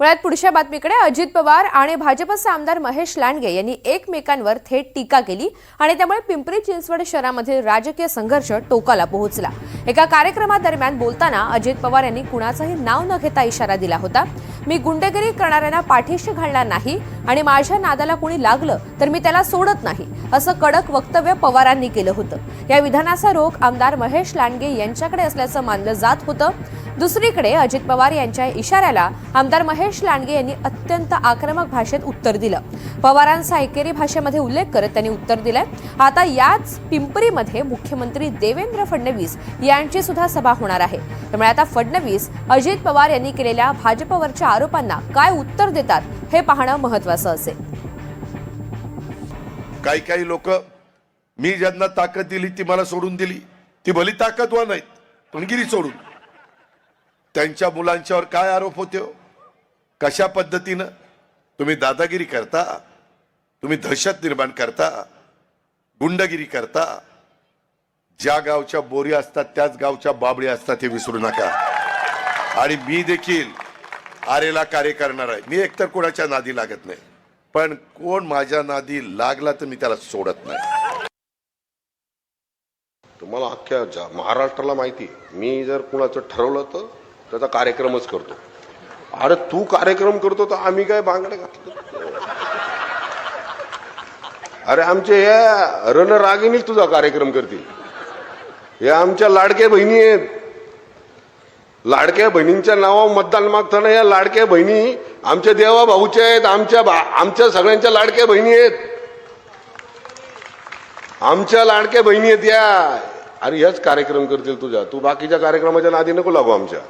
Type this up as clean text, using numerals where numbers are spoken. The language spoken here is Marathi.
पुण्यात पुढच्या बातमीकडे अजित पवार आणि भाजपचे आमदार महेश लांडगे यांनी एकमेकांवर थेट टीका केली आणि त्यामुळे पिंपरी चिंचवड शहरामधील राजकीय संघर्ष टोकाला पोहोचला। एका कार्यक्रमादरम्यान बोलताना अजित पवार यांनी कुणाचंही नाव न घेता इशारा दिला होता। मी गुंडगिरी करणाऱ्यांना पाठीशी घालणार नाही आणि माझ्या नादाला कोणी लागलं तर मी त्याला सोडत नाही, असं कडक वक्तव्य पवारांनी केलं होतं। या विधानाचा रोख आमदार महेश लांडगे यांच्याकडे असल्याचं मानलं जात होतं। दुसरीकडे अजित पवार यांच्या इशाऱ्याला आमदार महेश लांडगे यांनी अत्यंत आक्रमक भाषेत उत्तर दिलं। पवारांचा एकेरी भाषेमध्ये उल्लेख करत त्यांनी उत्तर दिलंय। आता याच पिंपरीमध्ये मुख्यमंत्री देवेंद्र फडणवीस यांची सुद्धा सभा होणार आहे, त्यामुळे आता फडणवीस अजित पवार यांनी केलेल्या भाजपवरच्या आरोपांना काय उत्तर देतात हे पाहणं महत्त्वाचं असेल। काही लोक मी ज्यांना ताकद दिली ती मला सोडून दिली, ती भली ताकदवान नाहीत पण गिरी सोडून। त्यांच्या मुलांच्यावर काय आरोप होते हो? कशा पद्धतीनं तुम्ही दादागिरी करता, तुम्ही दहशत निर्माण करता, गुंडगिरी करता। ज्या गावच्या बोरी असतात त्याच गावच्या बाबळी असतात हे विसरू नका। आणि मी देखील आरेला कार्य करणार आहे। मी एकतर कोणाच्या नादी लागत नाही, पण कोण माझ्या नादी लागला तर मी त्याला सोडत नाही। तुम्हाला अख्ख्या महाराष्ट्राला माहिती आहे, मी जर कुणाचं ठरवलं तर त्याचा कार्यक्रमच करतो। अरे तू कार्यक्रम करतो तर आम्ही काय बांगडे घातलं? अरे आमचे या रणरागिणीच तुझा कार्यक्रम करतील। या आमच्या लाडक्या बहिणी आहेत, लाडक्या बहिणींच्या नावावर मतदान मागताना या लाडक्या बहिणी आमच्या देवा भाऊच्या आहेत, आमच्या सगळ्यांच्या लाडक्या बहिणी आहेत, आमच्या लाडक्या बहिणी आहेत या। अरे हेच कार्यक्रम करतील तुझ्या, तू बाकीच्या कार्यक्रमाच्या नादी नको लागू आमच्या।